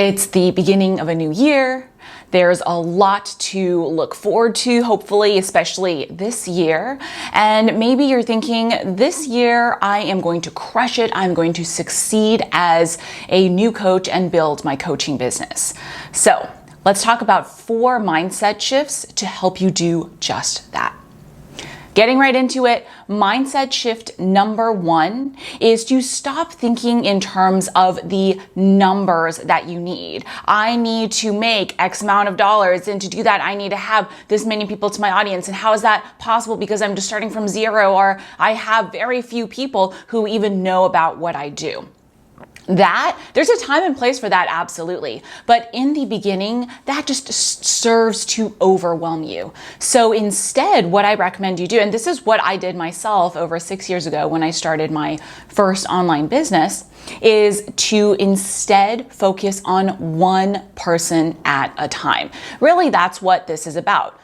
It's the beginning of a new year. There's a lot to look forward to, hopefully, especially this year. And maybe you're thinking, this year I am going to crush it. I'm going to succeed as a new coach and build my coaching business. So let's talk about 4 mindset shifts to help you do just that. Getting right into it, mindset shift number 1 is to stop thinking in terms of the numbers that you need. I need to make X amount of dollars, and to do that, I need to have this many people to my audience. And how is that possible? Because I'm just starting from zero, or I have very few people who even know about what I do. There's a time and place for that, absolutely. But in the beginning, that just serves to overwhelm you. So instead, what I recommend you do, and this is what I did myself over 6 years ago when I started my first online business, is to instead focus on one person at a time. Really, that's what this is about.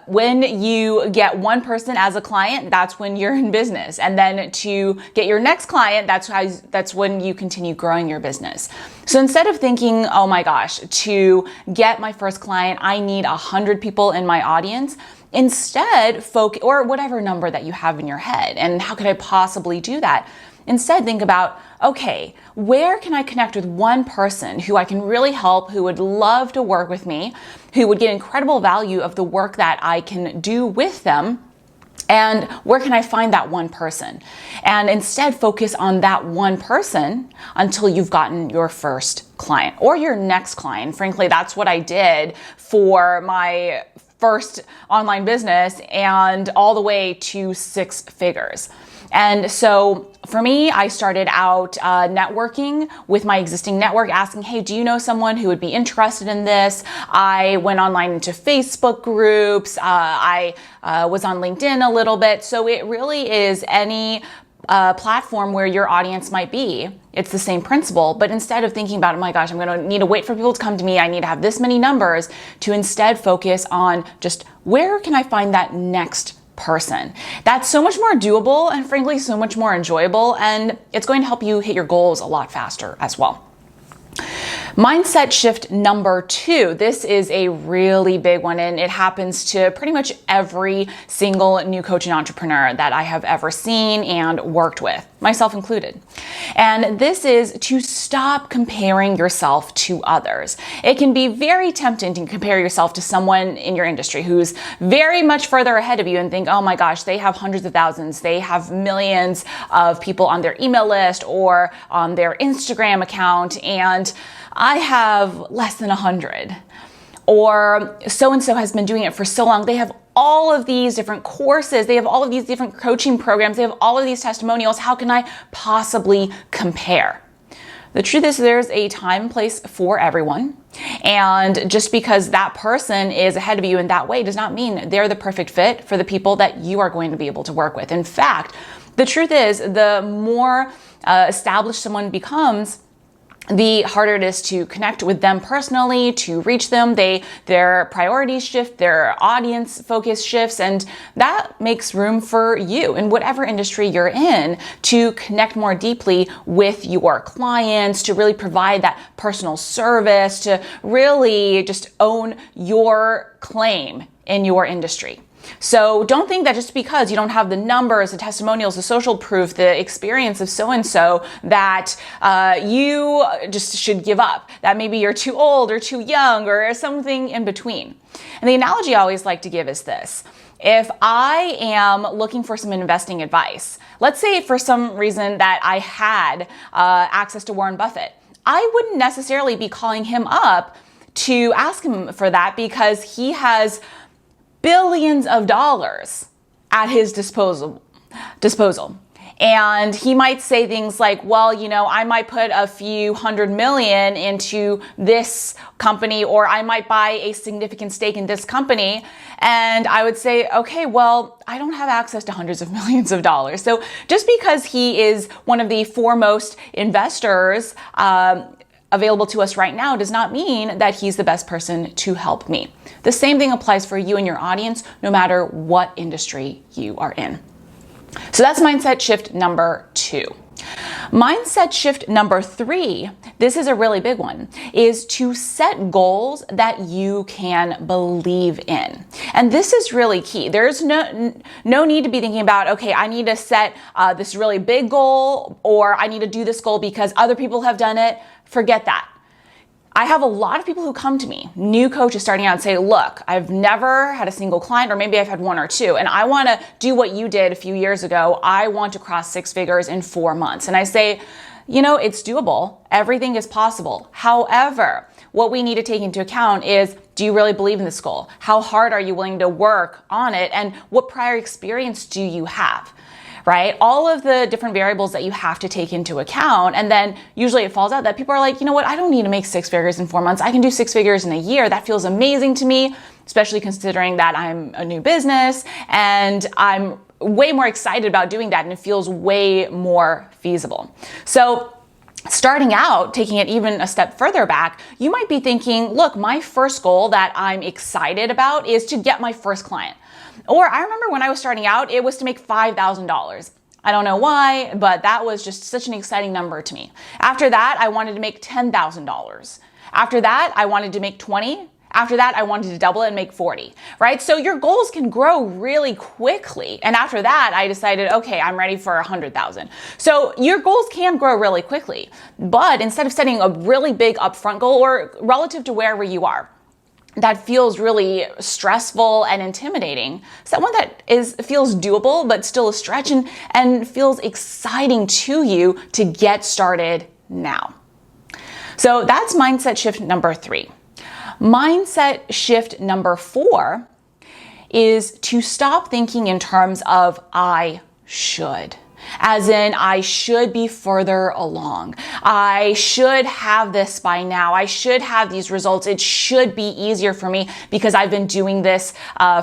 When you get one person as a client, that's when you're in business. And then to get your next client, that's when you continue growing your business. So instead of thinking, oh my gosh, to get my first client, I need 100 people in my audience, instead focus, or whatever number that you have in your head, and how could I possibly do that? Instead, think about, okay, where can I connect with one person who I can really help, who would love to work with me, who would get incredible value of the work that I can do with them, and where can I find that one person? And instead focus on that one person until you've gotten your first client or your next client. Frankly, that's what I did for my first online business, and all the way to 6 figures. And so for me, I started out networking with my existing network, asking, hey, do you know someone who would be interested in this? I went online into Facebook groups. I was on LinkedIn a little bit. So it really is any platform where your audience might be. It's the same principle, but instead of thinking about, oh my gosh, I'm going to need to wait for people to come to me, I need to have this many numbers, to instead focus on just where can I find that next person. That's so much more doable and frankly, so much more enjoyable, and it's going to help you hit your goals a lot faster as well. Mindset shift number 2. This is a really big one, and it happens to pretty much every single new coach and entrepreneur that I have ever seen and worked with, myself included. And this is to stop comparing yourself to others. It can be very tempting to compare yourself to someone in your industry who's very much further ahead of you and think, oh my gosh, they have hundreds of thousands, they have millions of people on their email list or on their Instagram account, and I have less than 100. Or so-and-so has been doing it for so long. They have all of these different courses. They have all of these different coaching programs. They have all of these testimonials. How can I possibly compare? The truth is there's a time and place for everyone. And just because that person is ahead of you in that way does not mean they're the perfect fit for the people that you are going to be able to work with. In fact, the truth is the more established someone becomes, the harder it is to connect with them personally, to reach them. Their priorities shift, their audience focus shifts, and that makes room for you in whatever industry you're in to connect more deeply with your clients, to really provide that personal service, to really just own your claim in your industry. So don't think that just because you don't have the numbers, the testimonials, the social proof, the experience of so-and-so that you just should give up, that maybe you're too old or too young or something in between. And the analogy I always like to give is this. If I am looking for some investing advice, let's say for some reason that I had access to Warren Buffett, I wouldn't necessarily be calling him up to ask him for that because he has billions of dollars at his disposal. And he might say things like, well, I might put a few $100 million into this company, or I might buy a significant stake in this company. And I would say, okay, well, I don't have access to hundreds of millions of dollars. So just because he is one of the foremost investors available to us right now does not mean that he's the best person to help me. The same thing applies for you and your audience, no matter what industry you are in. So that's mindset shift number 2. Mindset shift number 3 this is a really big one, is to set goals that you can believe in. And this is really key. There's no need to be thinking about, okay, I need to set this really big goal, or I need to do this goal because other people have done it. Forget that. I have a lot of people who come to me, new coaches starting out, and say, look, I've never had a single client, or maybe I've had one or two, and I want to do what you did a few years ago. I want to cross 6 figures in 4 months. And I say, it's doable. Everything is possible. However, what we need to take into account is, do you really believe in this goal? How hard are you willing to work on it? And what prior experience do you have? Right? All of the different variables that you have to take into account. And then usually it falls out that people are like, you know what? I don't need to make 6 figures in 4 months. I can do 6 figures in a year. That feels amazing to me, especially considering that I'm a new business and I'm way more excited about doing that. And it feels way more feasible. So starting out, taking it even a step further back, you might be thinking, look, my first goal that I'm excited about is to get my first client. Or I remember when I was starting out, it was to make $5,000. I don't know why, but that was just such an exciting number to me. After that, I wanted to make $10,000. After that, I wanted to make 20. After that, I wanted to double it and make 40, right? So your goals can grow really quickly. And after that, I decided, okay, I'm ready for 100,000. So your goals can grow really quickly. But instead of setting a really big upfront goal, or relative to wherever you are, that feels really stressful and intimidating, set one that feels doable, but still a stretch and feels exciting to you to get started now. So that's mindset shift number 3. Mindset shift number 4 is to stop thinking in terms of I should. As in, I should be further along. I should have this by now. I should have these results. It should be easier for me because I've been doing this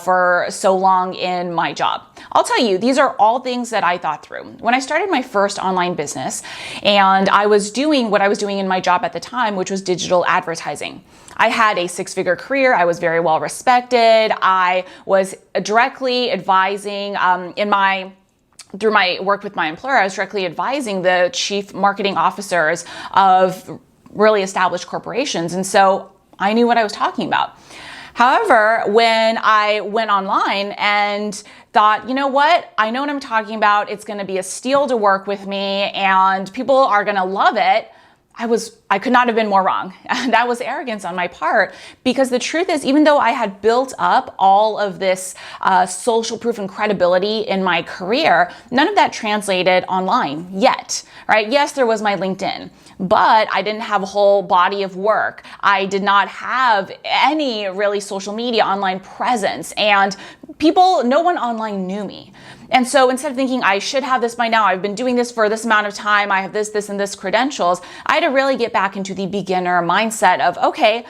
for so long in my job. I'll tell you, these are all things that I thought through. When I started my first online business and I was doing what I was doing in my job at the time, which was digital advertising. I had a 6-figure career. I was very well respected. I was directly advising through my work with my employer, I was directly advising the chief marketing officers of really established corporations. And so I knew what I was talking about. However, when I went online and thought, you know what? I know what I'm talking about. It's going to be a steal to work with me and people are going to love it. I could not have been more wrong. That was arrogance on my part, because the truth is, even though I had built up all of this social proof and credibility in my career, none of that translated online yet, right? Yes, there was my LinkedIn, but I didn't have a whole body of work. I did not have any really social media online presence, and no one online knew me. And so instead of thinking I should have this by now, I've been doing this for this amount of time, I have this, and this credentials, I had to really get back into the beginner mindset of, okay,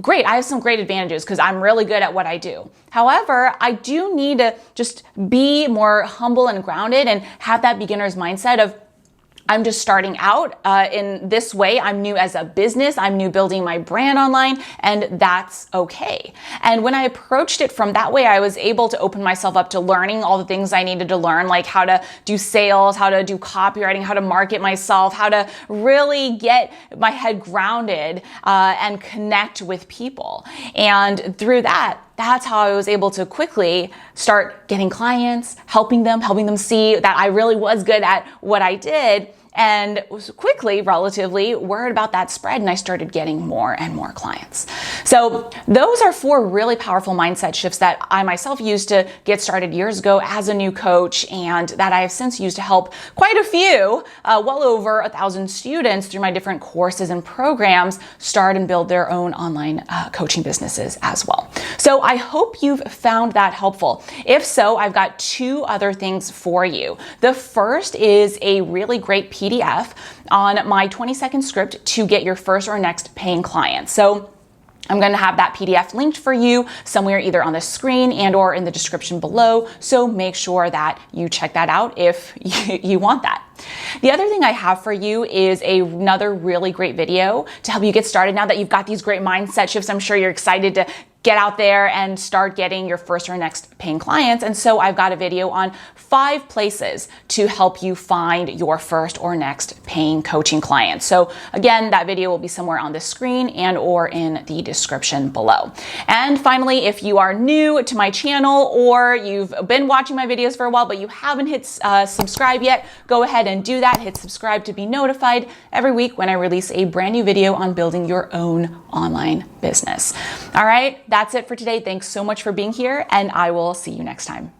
great, I have some great advantages because I'm really good at what I do. However, I do need to just be more humble and grounded and have that beginner's mindset of, I'm just starting out in this way. I'm new as a business. I'm new building my brand online, and that's okay. And when I approached it from that way, I was able to open myself up to learning all the things I needed to learn, like how to do sales, how to do copywriting, how to market myself, how to really get my head grounded and connect with people. And through that, that's how I was able to quickly start getting clients, helping them see that I really was good at what I did, and quickly, relatively, word about that spread, and I started getting more and more clients. So those are 4 really powerful mindset shifts that I myself used to get started years ago as a new coach, and that I have since used to help quite a few, well over 1,000 students through my different courses and programs start and build their own online coaching businesses as well. So I hope you've found that helpful. If so, I've got 2 other things for you. The first is a really great PDF on my 20-second script to get your first or next paying client. So I'm going to have that PDF linked for you somewhere either on the screen and or in the description below. So make sure that you check that out if you want that. The other thing I have for you is another really great video to help you get started. Now that you've got these great mindset shifts, I'm sure you're excited to get out there and start getting your first or next paying clients. And so I've got a video on 5 places to help you find your first or next paying coaching clients. So again, that video will be somewhere on the screen and or in the description below. And finally, if you are new to my channel or you've been watching my videos for a while, but you haven't hit subscribe yet, go ahead and do that. Hit subscribe to be notified every week when I release a brand new video on building your own online business. All right, that's it for today. Thanks so much for being here, and I will see you next time.